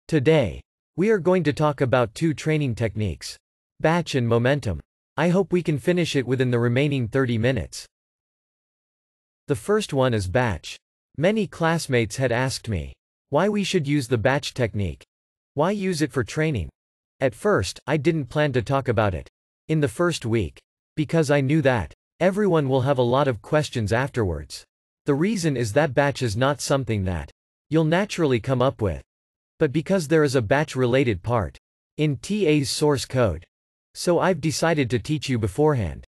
Today, we are going to talk about two training techniques: batch and momentum. I hope we can finish it within the remaining 30 minutes. The first one is batch. Many classmates had asked me why we should use the batch technique. Why use it for training? At first, I didn't plan to talk about it in the first week, because I knew that everyone will have a lot of questions afterwards. The reason is that batch is not something that you'll naturally come up with, but because there is a batch-related part in TA's source code. So I've decided to teach you beforehand.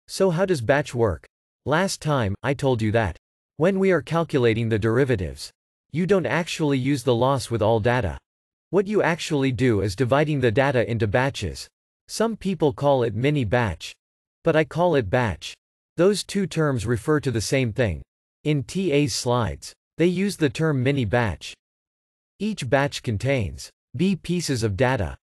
So how does batch work? Last time, I told you that when we are calculating the derivatives, you don't actually use the loss with all data. What you actually do is dividing the data into batches. Some people call it mini batch, but I call it batch. Those two terms refer to the same thing. In TA's slides, they use the term mini batch. Each batch contains B pieces of data.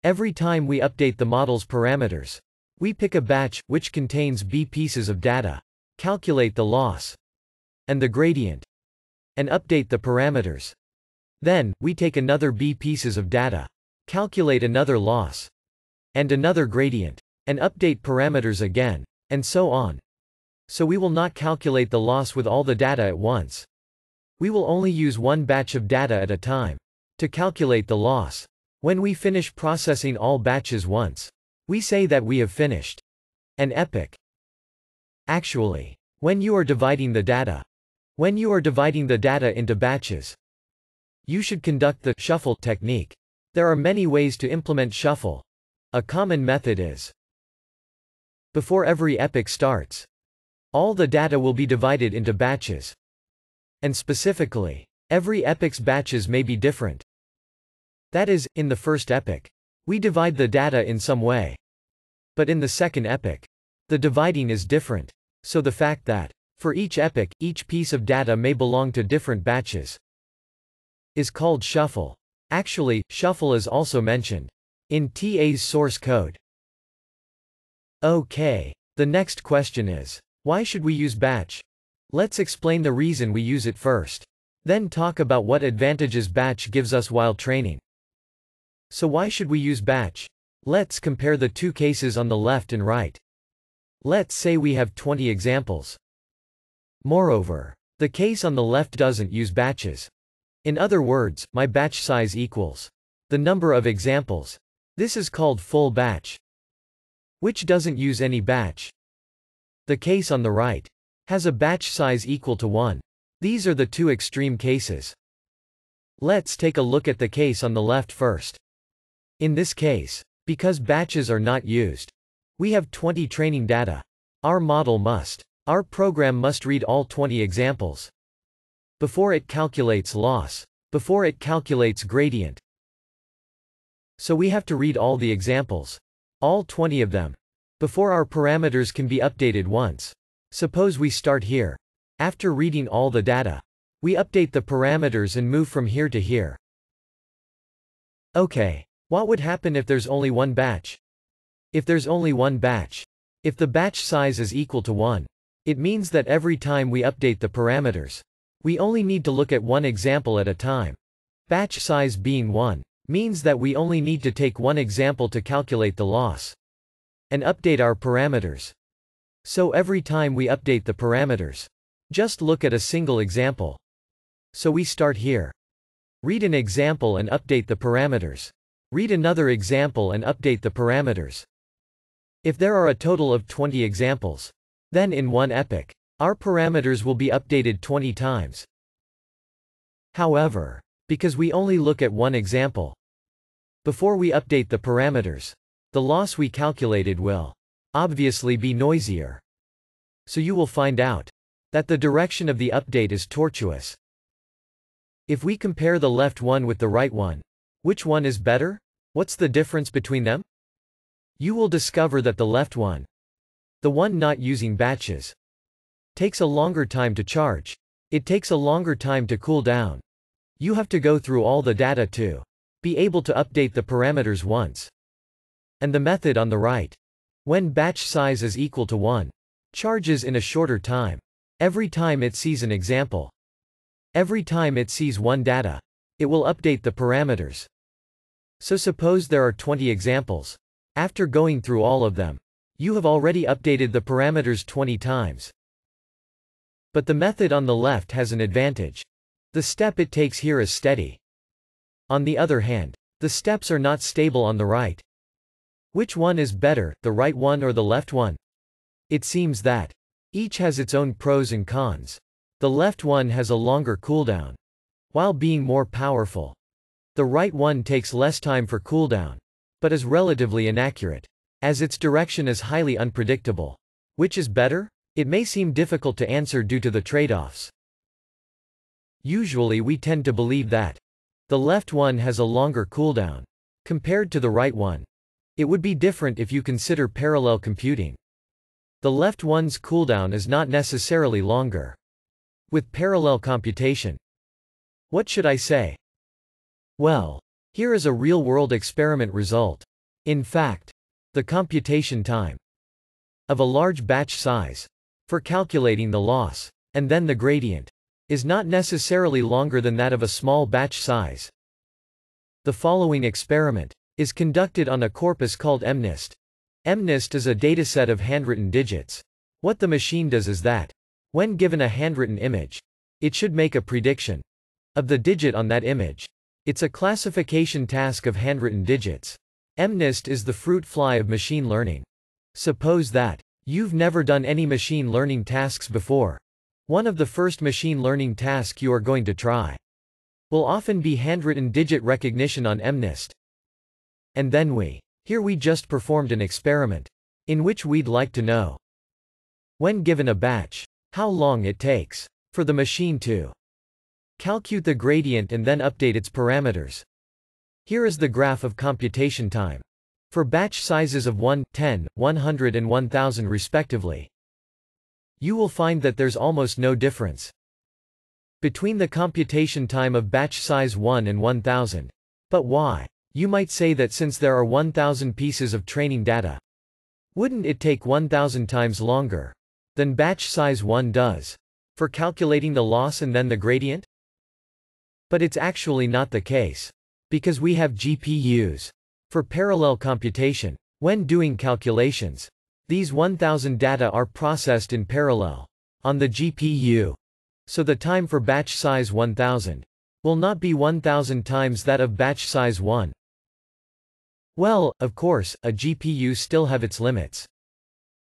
Every time we update the model's parameters, we pick a batch which contains B pieces of data, calculate the loss and the gradient, and update the parameters. Then, we take another B pieces of data, calculate another loss and another gradient, and update parameters again, and so on. So we will not calculate the loss with all the data at once. We will only use one batch of data at a time to calculate the loss. When we finish processing all batches once, we say that we have finished an epoch. Actually, when you are dividing the data into batches, you should conduct the shuffle technique. There are many ways to implement shuffle. A common method is, before every epoch starts, all the data will be divided into batches. And specifically, every epoch's batches may be different. That is, in the first epoch, we divide the data in some way. But in the second epoch, the dividing is different. So the fact that, for each epoch, each piece of data may belong to different batches is called shuffle. Actually, shuffle is also mentioned in TA's source code. Okay, the next question is, why should we use batch? Let's explain the reason we use it first. Then talk about what advantages batch gives us while training. So why should we use batch? Let's compare the two cases on the left and right. Let's say we have 20 examples. Moreover, the case on the left doesn't use batches. In other words, my batch size equals the number of examples. This is called full batch, which doesn't use any batch. The case on the right has a batch size equal to 1. These are the two extreme cases. Let's take a look at the case on the left first. In this case, because batches are not used, we have 20 training data. Our program must read all 20 examples before it calculates loss, before it calculates gradient. So we have to read all the examples, all 20 of them, before our parameters can be updated once. Suppose we start here. After reading all the data, we update the parameters and move from here to here. Okay, what would happen if there's only one batch? If there's only one batch, if the batch size is equal to 1, it means that every time we update the parameters, we only need to look at one example at a time. Batch size being 1 means that we only need to take one example to calculate the loss and update our parameters. So every time we update the parameters, just look at a single example. So we start here. Read an example and update the parameters. Read another example and update the parameters. If there are a total of 20 examples, then in one epoch, our parameters will be updated 20 times. However, because we only look at one example, before we update the parameters, the loss we calculated will obviously be noisier. So you will find out that the direction of the update is tortuous. If we compare the left one with the right one, which one is better? What's the difference between them? You will discover that the left one, the one not using batches, takes a longer time to charge. It takes a longer time to cool down. You have to go through all the data to be able to update the parameters once. And the method on the right, when batch size is equal to 1, charges in a shorter time. Every time it sees an example. Every time it sees one data. it will update the parameters. So suppose there are 20 examples. After going through all of them, you have already updated the parameters 20 times. But the method on the left has an advantage. The step it takes here is steady. On the other hand, the steps are not stable on the right. Which one is better, the right one or the left one? It seems that each has its own pros and cons. The left one has a longer cooldown, while being more powerful. The right one takes less time for cooldown, but is relatively inaccurate, as its direction is highly unpredictable. Which is better? It may seem difficult to answer due to the trade-offs. Usually we tend to believe that the left one has a longer cooldown compared to the right one. It would be different if you consider parallel computing. The left one's cooldown is not necessarily longer. With parallel computation, what should I say? Well, here is a real-world experiment result. In fact, the computation time of a large batch size for calculating the loss, and then the gradient, is not necessarily longer than that of a small batch size. The following experiment is conducted on a corpus called MNIST. MNIST is a dataset of handwritten digits. What the machine does is that, when given a handwritten image, it should make a prediction of the digit on that image. It's a classification task of handwritten digits. MNIST is the fruit fly of machine learning. Suppose that you've never done any machine learning tasks before. One of the first machine learning tasks you are going to try will often be handwritten digit recognition on MNIST. And then we just performed an experiment in which we'd like to know, when given a batch, how long it takes for the machine to calculate the gradient and then update its parameters. Here is the graph of computation time for batch sizes of 1, 10, 100 and 1000 respectively. You will find that there's almost no difference between the computation time of batch size 1 and 1000. But why? You might say that since there are 1000 pieces of training data, wouldn't it take 1000 times longer than batch size 1 does for calculating the loss and then the gradient? But it's actually not the case, because we have GPUs for parallel computation. When doing calculations, these 1000 data are processed in parallel on the GPU. So the time for batch size 1000 will not be 1000 times that of batch size 1. Well, of course, a GPU still have its limits.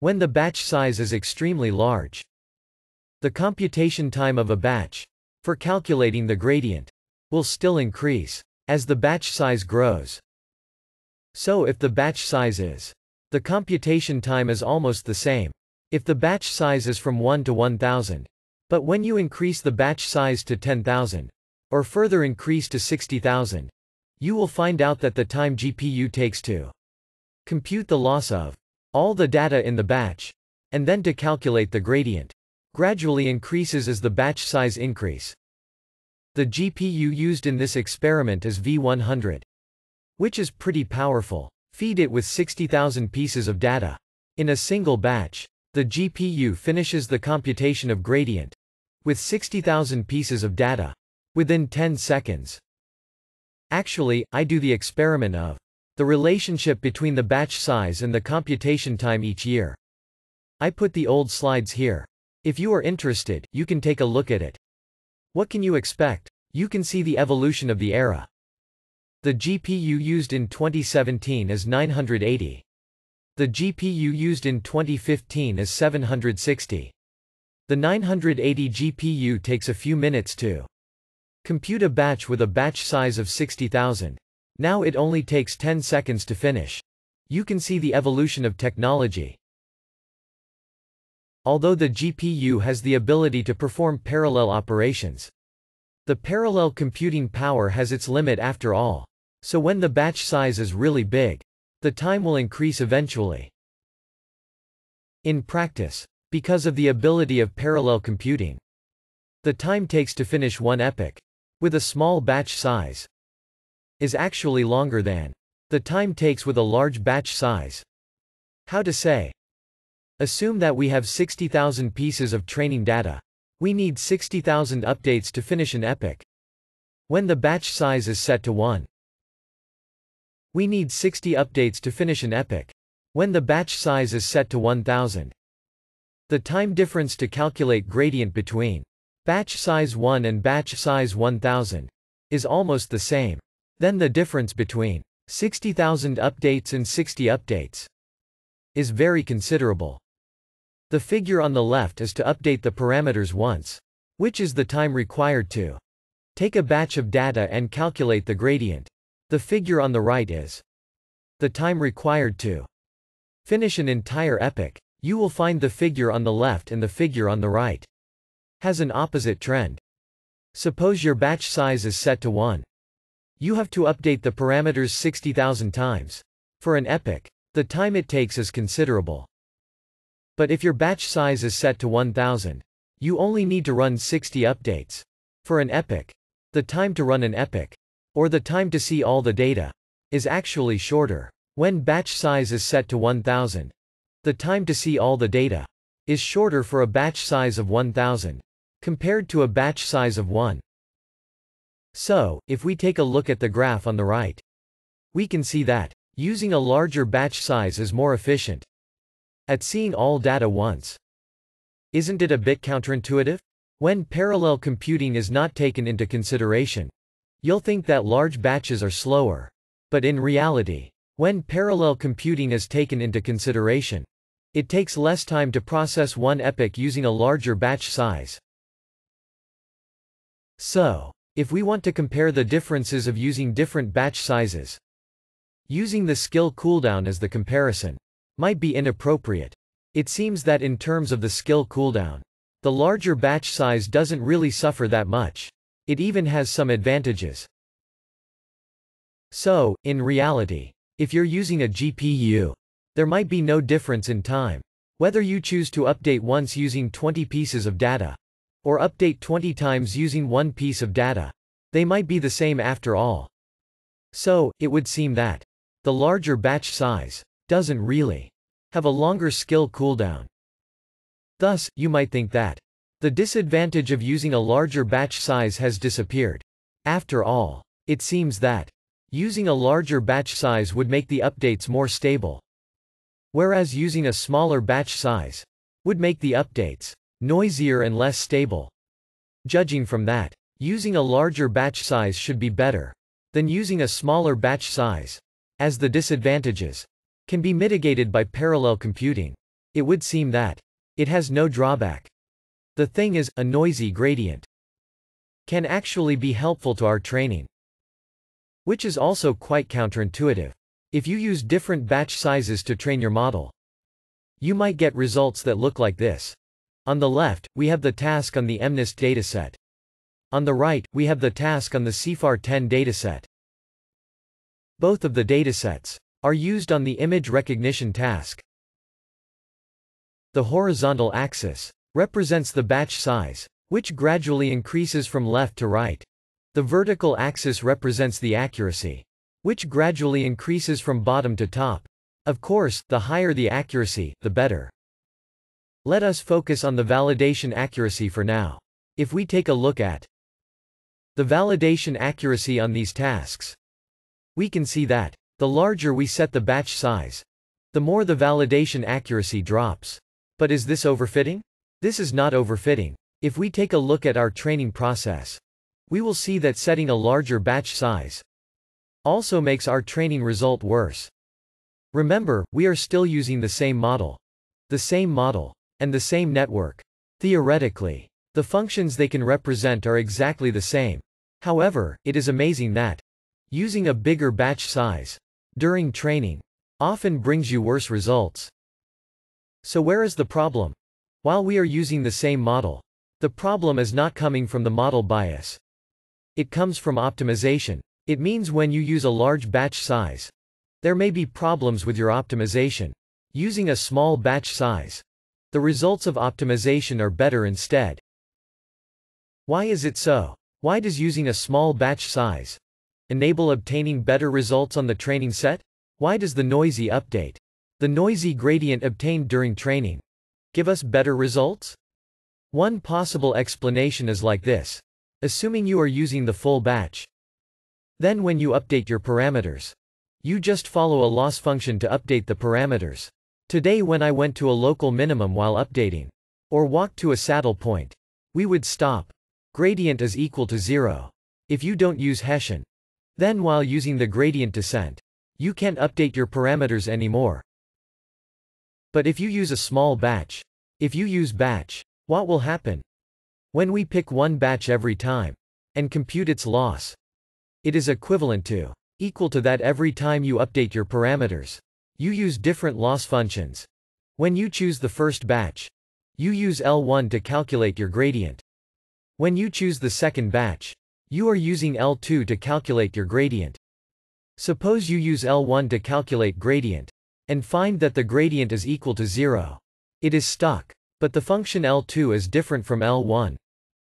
When the batch size is extremely large, the computation time of a batch for calculating the gradient will still increase as the batch size grows. So if the batch size is, the computation time is almost the same if the batch size is from 1 to 1000. But when you increase the batch size to 10,000, or further increase to 60,000, you will find out that the time GPU takes to compute the loss of all the data in the batch, and then to calculate the gradient, gradually increases as the batch size increase. The GPU used in this experiment is V100, which is pretty powerful. Feed it with 60,000 pieces of data. In a single batch, the GPU finishes the computation of gradient with 60,000 pieces of data within 10 seconds. Actually, I do the experiment of the relationship between the batch size and the computation time each year. I put the old slides here. If you are interested, you can take a look at it. What can you expect? You can see the evolution of the era. The GPU used in 2017 is 980. The GPU used in 2015 is 760. The 980 GPU takes a few minutes to compute a batch with a batch size of 60,000. Now it only takes 10 seconds to finish. You can see the evolution of technology. Although the GPU has the ability to perform parallel operations, the parallel computing power has its limit after all. So when the batch size is really big, the time will increase eventually. In practice, because of the ability of parallel computing, the time takes to finish one epoch with a small batch size is actually longer than the time takes with a large batch size. How to say? Assume that we have 60,000 pieces of training data. We need 60,000 updates to finish an epoch. When the batch size is set to 1. We need 60 updates to finish an epoch. When the batch size is set to 1000. The time difference to calculate gradient between batch size 1 and batch size 1000 is almost the same. Then the difference between 60,000 updates and 60 updates is very considerable. The figure on the left is to update the parameters once, which is the time required to take a batch of data and calculate the gradient. The figure on the right is the time required to finish an entire epoch. You will find the figure on the left and the figure on the right has an opposite trend. Suppose your batch size is set to 1. You have to update the parameters 60,000 times. For an epoch, the time it takes is considerable. But if your batch size is set to 1000, you only need to run 60 updates. For an epoch, the time to run an epoch, or the time to see all the data, is actually shorter. When batch size is set to 1000, the time to see all the data is shorter for a batch size of 1000 compared to a batch size of 1. So, if we take a look at the graph on the right, we can see that using a larger batch size is more efficient at seeing all data once. Isn't it a bit counterintuitive? When parallel computing is not taken into consideration, you'll think that large batches are slower. But in reality, when parallel computing is taken into consideration, it takes less time to process one epoch using a larger batch size. So, if we want to compare the differences of using different batch sizes, using the skill cooldown as the comparison might be inappropriate. It seems that in terms of the skill cooldown, the larger batch size doesn't really suffer that much. It even has some advantages. So, in reality, if you're using a GPU, there might be no difference in time. Whether you choose to update once using 20 pieces of data, or update 20 times using one piece of data, they might be the same after all. So, it would seem that the larger batch size doesn't really have a longer skill cooldown. Thus, you might think that the disadvantage of using a larger batch size has disappeared. After all, it seems that using a larger batch size would make the updates more stable, whereas using a smaller batch size would make the updates noisier and less stable. Judging from that, using a larger batch size should be better than using a smaller batch size, as the disadvantages can be mitigated by parallel computing. It would seem that it has no drawback. The thing is, a noisy gradient can actually be helpful to our training, which is also quite counterintuitive. If you use different batch sizes to train your model, you might get results that look like this. On the left, we have the task on the MNIST dataset. On the right, we have the task on the CIFAR 10 dataset. Both of the datasets are used on the image recognition task. The horizontal axis represents the batch size, which gradually increases from left to right. The vertical axis represents the accuracy, which gradually increases from bottom to top. Of course, the higher the accuracy, the better. Let us focus on the validation accuracy for now. If we take a look at the validation accuracy on these tasks, we can see that the larger we set the batch size, the more the validation accuracy drops. But is this overfitting? This is not overfitting. If we take a look at our training process, we will see that setting a larger batch size also makes our training result worse. Remember, we are still using the same model, and the same network. Theoretically, the functions they can represent are exactly the same. However, it is amazing that using a bigger batch size during training often brings you worse results. So where is the problem? While we are using the same model, the problem is not coming from the model bias. It comes from optimization. It means when you use a large batch size, there may be problems with your optimization. Using a small batch size, the results of optimization are better instead. Why is it so? Why does using a small batch size enable obtaining better results on the training set? Why does the noisy update, the noisy gradient obtained during training, give us better results? One possible explanation is like this. assuming you are using the full batch. Then when you update your parameters, you just follow a loss function to update the parameters. Today when I went to a local minimum while updating, or walked to a saddle point, we would stop. Gradient is equal to 0. If you don't use Hessian, then while using the gradient descent, you can't update your parameters anymore. But if you use a small batch, if you use batch, what will happen? When we pick one batch every time, and compute its loss, it is equivalent to, equal to that every time you update your parameters. You use different loss functions. When you choose the first batch, you use L1 to calculate your gradient. When you choose the second batch, you are using L2 to calculate your gradient. Suppose you use L1 to calculate gradient, and find that the gradient is equal to 0. It is stuck. But the function L2 is different from L1.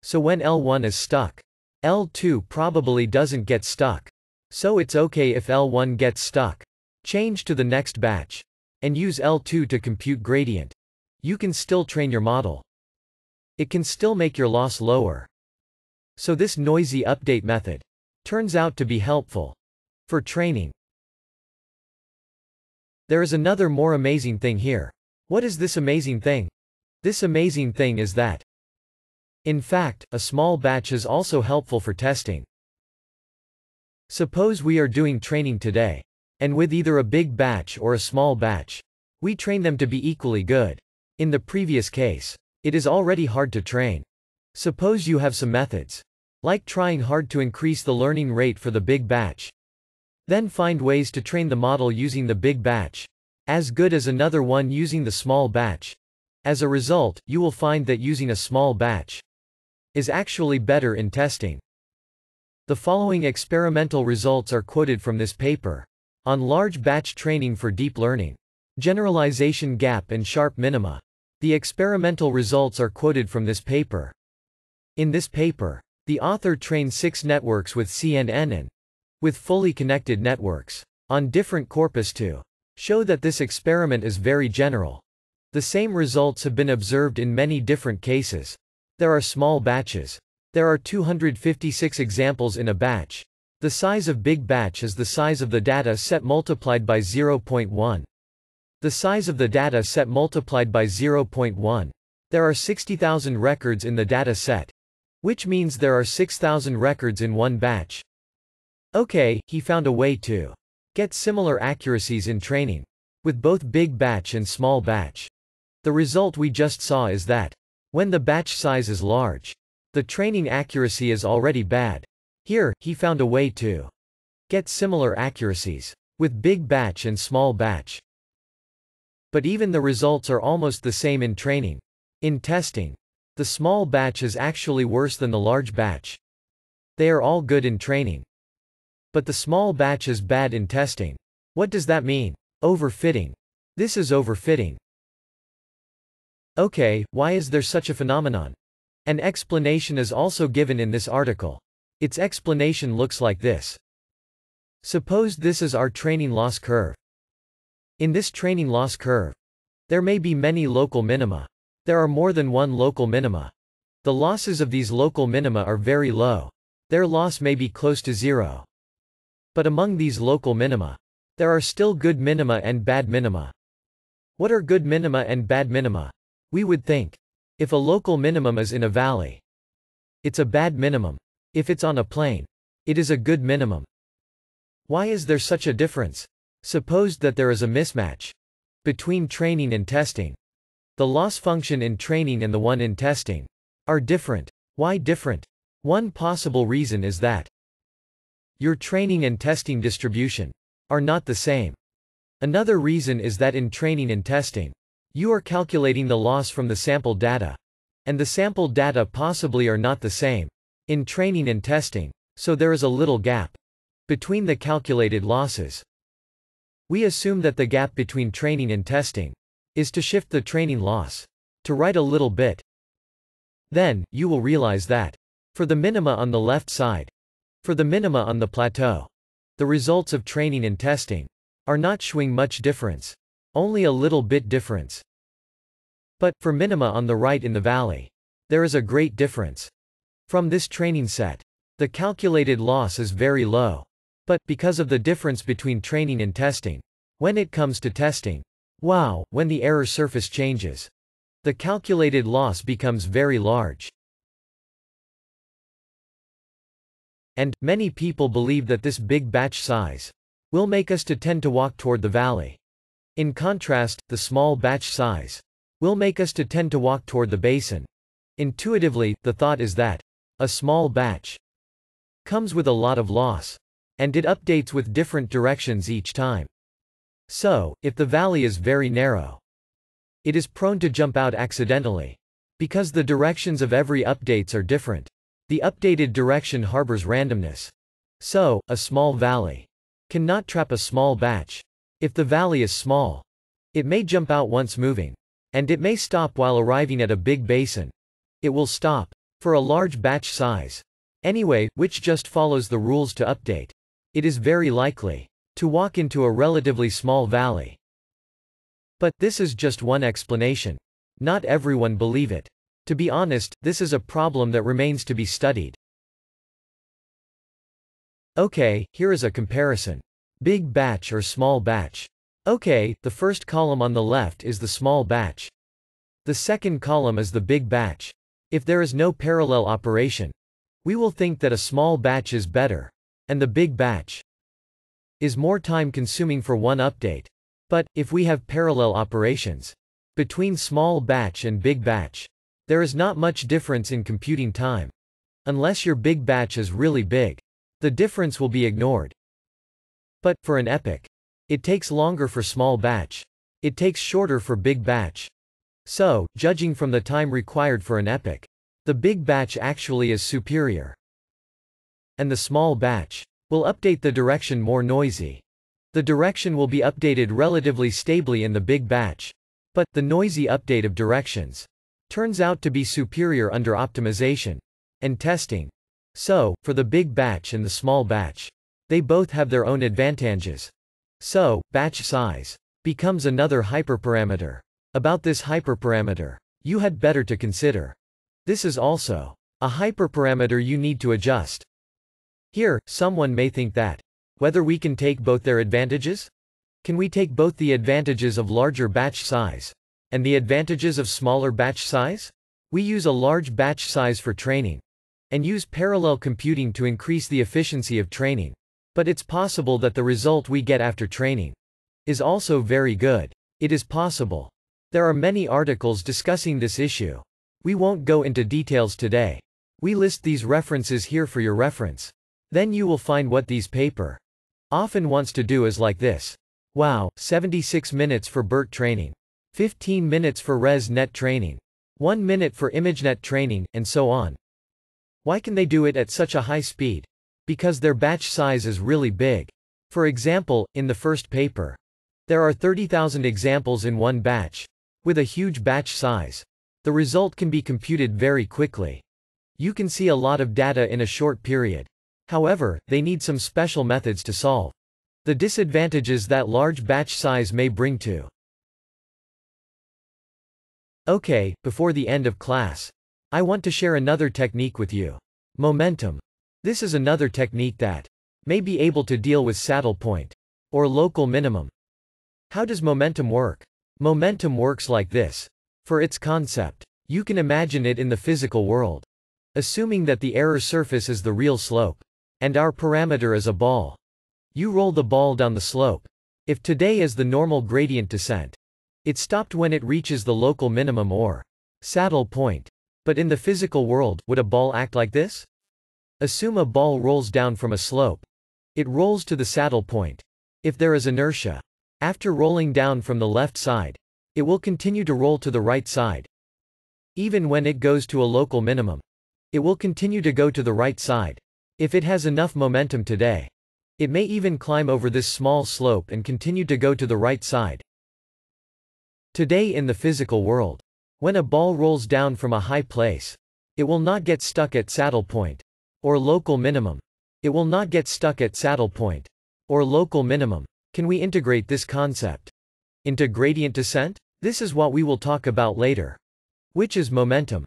So when L1 is stuck, L2 probably doesn't get stuck. So it's okay if L1 gets stuck. Change to the next batch, and use L2 to compute gradient. You can still train your model. It can still make your loss lower. So this noisy update method turns out to be helpful for training. There is another more amazing thing here. What is this amazing thing? This amazing thing is that, in fact, a small batch is also helpful for testing. Suppose we are doing training today, and with either a big batch or a small batch, we train them to be equally good. In the previous case, it is already hard to train. Suppose you have some methods, like trying hard to increase the learning rate for the big batch. Then find ways to train the model using the big batch, as good as another one using the small batch. As a result, you will find that using a small batch is actually better in testing. The following experimental results are quoted from this paper on large batch training for deep learning. Generalization gap and sharp minima. The experimental results are quoted from this paper. In this paper, the author trained 6 networks with CNN and with fully connected networks on different corpus to show that this experiment is very general. The same results have been observed in many different cases. There are small batches. There are 256 examples in a batch. The size of big batch is the size of the data set multiplied by 0.1. The size of the data set multiplied by 0.1. There are 60,000 records in the data set, which means there are 6,000 records in one batch. Okay, he found a way to get similar accuracies in training with both big batch and small batch. The result we just saw is that when the batch size is large, the training accuracy is already bad. Here, he found a way to get similar accuracies with big batch and small batch. But even the results are almost the same in training. In testing, the small batch is actually worse than the large batch. They are all good in training, but the small batch is bad in testing. What does that mean? Overfitting. This is overfitting. Okay, why is there such a phenomenon? An explanation is also given in this article. Its explanation looks like this. Suppose this is our training loss curve. In this training loss curve, there may be many local minima. There are more than one local minima. The losses of these local minima are very low. Their loss may be close to 0. But among these local minima, there are still good minima and bad minima. What are good minima and bad minima? We would think, if a local minimum is in a valley, it's a bad minimum. If it's on a plain, it is a good minimum. Why is there such a difference? Suppose that there is a mismatch between training and testing. The loss function in training and the one in testing are different. Why different? One possible reason is that your training and testing distribution are not the same. Another reason is that in training and testing, you are calculating the loss from the sampled data, and the sampled data possibly are not the same in training and testing, so there is a little gap between the calculated losses. We assume that the gap between training and testing is to shift the training loss to right a little bit. Then, you will realize that for the minima on the left side, for the minima on the plateau, the results of training and testing are not showing much difference, only a little bit difference. But, for minima on the right in the valley, there is a great difference. From this training set, the calculated loss is very low. But, because of the difference between training and testing, when it comes to testing, wow, when the error surface changes, the calculated loss becomes very large. And, many people believe that this big batch size will make us to tend to walk toward the valley. In contrast, the small batch size will make us to tend to walk toward the basin. Intuitively, the thought is that a small batch comes with a lot of loss, and it updates with different directions each time. So, if the valley is very narrow, it is prone to jump out accidentally, because the directions of every updates are different. The updated direction harbors randomness. So, a small valley cannot trap a small batch. If the valley is small, it may jump out once moving, and it may stop while arriving at a big basin. It will stop for a large batch size anyway, which just follows the rules to update. It is very likely to walk into a relatively small valley. But this is just one explanation. Not everyone believe it. To be honest, this is a problem that remains to be studied. Okay, here is a comparison. Big batch or small batch. Okay, the first column on the left is the small batch. The second column is the big batch. If there is no parallel operation, we will think that a small batch is better, and the big batch is more time consuming for one update. But, if we have parallel operations between small batch and big batch, there is not much difference in computing time. Unless your big batch is really big, the difference will be ignored. But, for an epoch, it takes longer for small batch. It takes shorter for big batch. So, judging from the time required for an epoch, the big batch actually is superior. And the small batch will update the direction more noisy. The direction will be updated relatively stably in the big batch. But, the noisy update of directions turns out to be superior under optimization and testing. So, for the big batch and the small batch, they both have their own advantages. So, batch size becomes another hyperparameter. About this hyperparameter, you had better to consider. This is also a hyperparameter you need to adjust. Here, someone may think that whether we can take both their advantages? Can we take both the advantages of larger batch size and the advantages of smaller batch size? We use a large batch size for training and use parallel computing to increase the efficiency of training. But it's possible that the result we get after training is also very good. It is possible. There are many articles discussing this issue. We won't go into details today. We list these references here for your reference. Then you will find what these paper often wants to do is like this. Wow, 76 minutes for BERT training. 15 minutes for ResNet training. 1 minute for ImageNet training, and so on. Why can they do it at such a high speed? Because their batch size is really big. For example, in the first paper, there are 30,000 examples in one batch. With a huge batch size, the result can be computed very quickly. You can see a lot of data in a short period. However, they need some special methods to solve the disadvantages that large batch size may bring to. Okay, before the end of class, I want to share another technique with you. Momentum. This is another technique that may be able to deal with saddle point or local minimum. How does momentum work? Momentum works like this. For its concept, you can imagine it in the physical world. Assuming that the error surface is the real slope, and our parameter is a ball. You roll the ball down the slope. If today is the normal gradient descent, it stopped when it reaches the local minimum or saddle point. But in the physical world, would a ball act like this? Assume a ball rolls down from a slope. It rolls to the saddle point. If there is inertia, after rolling down from the left side, it will continue to roll to the right side. Even when it goes to a local minimum, it will continue to go to the right side. If it has enough momentum today, it may even climb over this small slope and continue to go to the right side. Today in the physical world, when a ball rolls down from a high place, it will not get stuck at saddle point or local minimum. It will not get stuck at saddle point or local minimum. Can we integrate this concept into gradient descent? This is what we will talk about later. Which is momentum.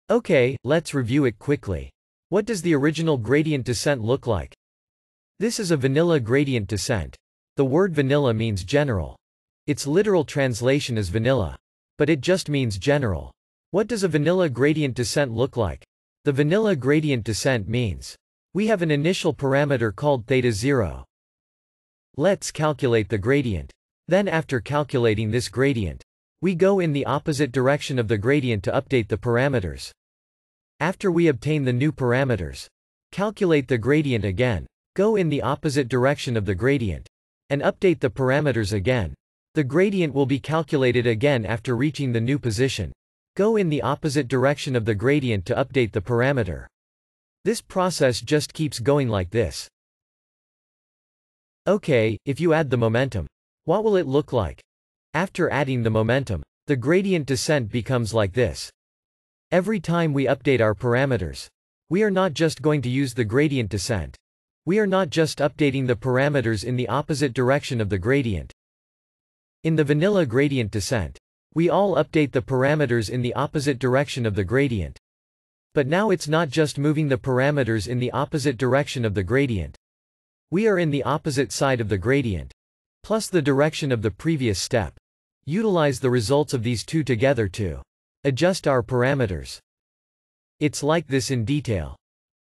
Okay, let's review it quickly. What does the original gradient descent look like? This is a vanilla gradient descent. The word vanilla means general. Its literal translation is vanilla. But it just means general. What does a vanilla gradient descent look like? The vanilla gradient descent means we have an initial parameter called θ0. Let's calculate the gradient. Then after calculating this gradient, we go in the opposite direction of the gradient to update the parameters. After we obtain the new parameters, calculate the gradient again, go in the opposite direction of the gradient, and update the parameters again. The gradient will be calculated again after reaching the new position. Go in the opposite direction of the gradient to update the parameter. This process just keeps going like this. Okay, if you add the momentum, what will it look like? After adding the momentum, the gradient descent becomes like this. Every time we update our parameters, we are not just going to use the gradient descent. We are not just updating the parameters in the opposite direction of the gradient. In the vanilla gradient descent, we all update the parameters in the opposite direction of the gradient. But now it's not just moving the parameters in the opposite direction of the gradient. We are in the opposite side of the gradient, plus the direction of the previous step. Utilize the results of these two together to adjust our parameters. It's like this in detail.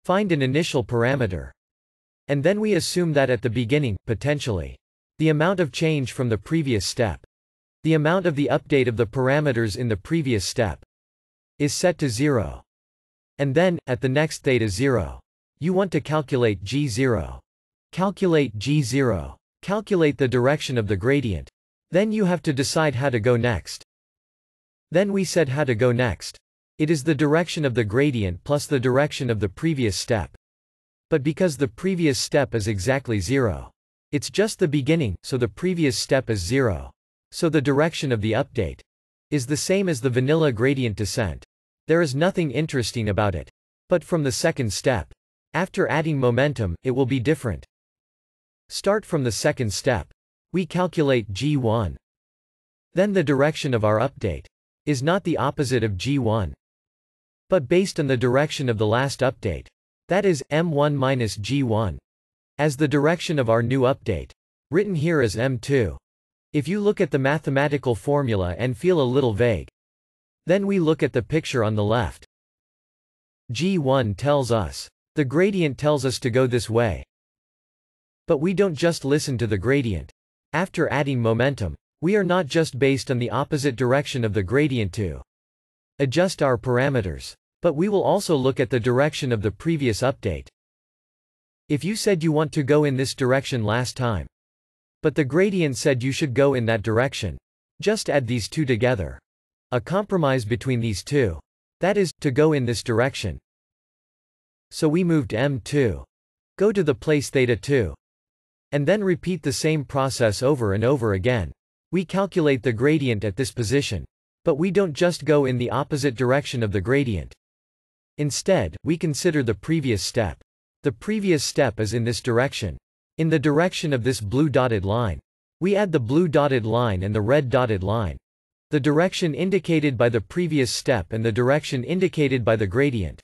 Find an initial parameter. And then we assume that at the beginning, potentially, the amount of change from the previous step, the amount of the update of the parameters in the previous step, is set to 0. And then, at the next θ0, you want to calculate g0. Calculate g0. Calculate the direction of the gradient. Then you have to decide how to go next. Then we said how to go next. It is the direction of the gradient plus the direction of the previous step. But because the previous step is exactly 0, it's just the beginning, so the previous step is 0. So the direction of the update is the same as the vanilla gradient descent. There is nothing interesting about it. But from the second step, after adding momentum, it will be different. Start from the second step. We calculate g1. Then the direction of our update is not the opposite of g1, but based on the direction of the last update. That is, m1 minus g1. As the direction of our new update, written here as m2. If you look at the mathematical formula and feel a little vague, then we look at the picture on the left. g1 tells us, the gradient tells us to go this way. But we don't just listen to the gradient. After adding momentum, we are not just based on the opposite direction of the gradient to adjust our parameters, but we will also look at the direction of the previous update. If you said you want to go in this direction last time, but the gradient said you should go in that direction, just add these two together. A compromise between these two. That is, to go in this direction. So we moved m2. Go to the place θ2. And then repeat the same process over and over again. We calculate the gradient at this position. But we don't just go in the opposite direction of the gradient. Instead, we consider the previous step. The previous step is in this direction. In the direction of this blue dotted line. We add the blue dotted line and the red dotted line. The direction indicated by the previous step and the direction indicated by the gradient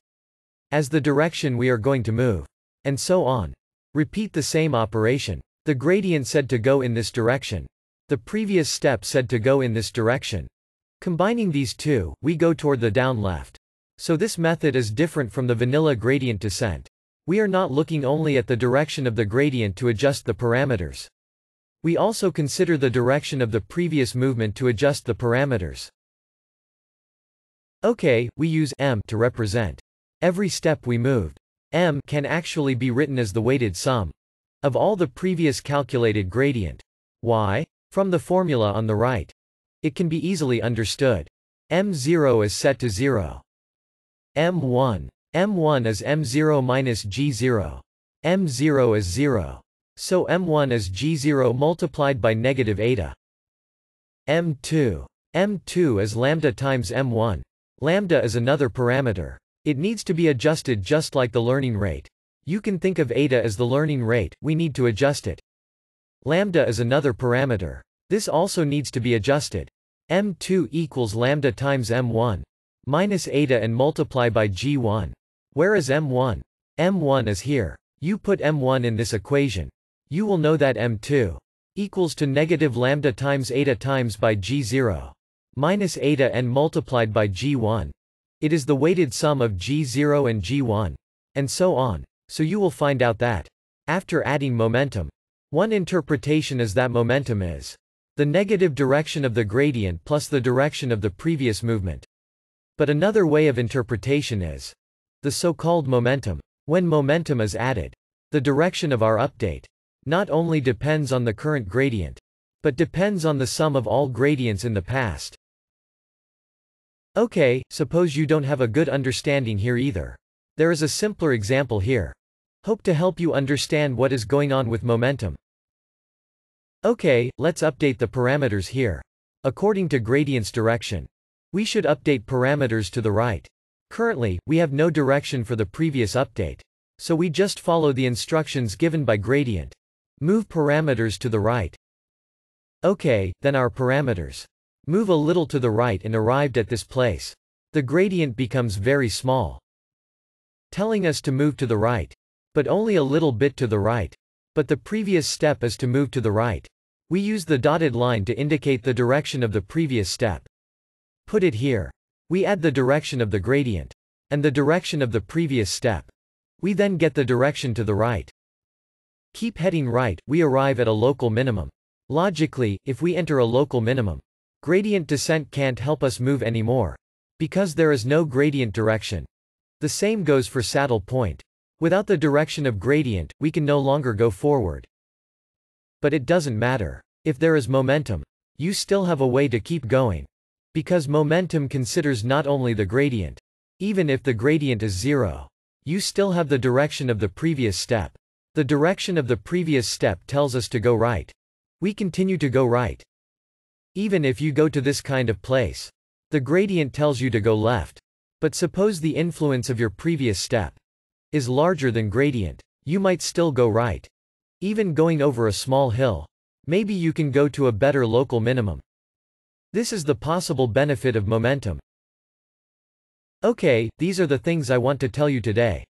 as the direction we are going to move. And so on. Repeat the same operation. The gradient said to go in this direction. The previous step said to go in this direction. Combining these two, we go toward the down left. So this method is different from the vanilla gradient descent. We are not looking only at the direction of the gradient to adjust the parameters. We also consider the direction of the previous movement to adjust the parameters. Okay, we use m to represent every step we moved. M can actually be written as the weighted sum of all the previous calculated gradient. Why? From the formula on the right. It can be easily understood. m0 is set to 0. m1 is m0 minus g0. m0 is 0. So m1 is g0 multiplied by negative eta. m2 is lambda times m1. Lambda is another parameter. It needs to be adjusted just like the learning rate. You can think of eta as the learning rate, we need to adjust it. Lambda is another parameter. This also needs to be adjusted. m2 equals lambda times m1. minus eta and multiply by g1. Where is m1? m1 is here. You put m1 in this equation. You will know that m2 equals to negative lambda times eta times by g0 minus eta and multiplied by g1. It is the weighted sum of g0 and g1. And so on. So you will find out that, after adding momentum, one interpretation is that momentum is the negative direction of the gradient plus the direction of the previous movement. But another way of interpretation is the so-called momentum. When momentum is added, the direction of our update not only depends on the current gradient, but depends on the sum of all gradients in the past. Okay, suppose you don't have a good understanding here either. There is a simpler example here. Hope to help you understand what is going on with momentum. Okay, let's update the parameters here. According to gradient's direction, we should update parameters to the right. Currently, we have no direction for the previous update. So we just follow the instructions given by gradient. Move parameters to the right. Okay, then our parameters move a little to the right and arrived at this place. The gradient becomes very small, telling us to move to the right. But only a little bit to the right. But the previous step is to move to the right. We use the dotted line to indicate the direction of the previous step. Put it here. We add the direction of the gradient and the direction of the previous step. We then get the direction to the right. Keep heading right, we arrive at a local minimum. Logically, if we enter a local minimum, gradient descent can't help us move anymore, because there is no gradient direction. The same goes for saddle point. Without the direction of gradient, we can no longer go forward. But it doesn't matter. If there is momentum, you still have a way to keep going. Because momentum considers not only the gradient. Even if the gradient is 0, you still have the direction of the previous step. The direction of the previous step tells us to go right. We continue to go right. Even if you go to this kind of place, the gradient tells you to go left. But suppose the influence of your previous step is larger than gradient. You might still go right. Even going over a small hill. Maybe you can go to a better local minimum. This is the possible benefit of momentum. Okay, these are the things I want to tell you today.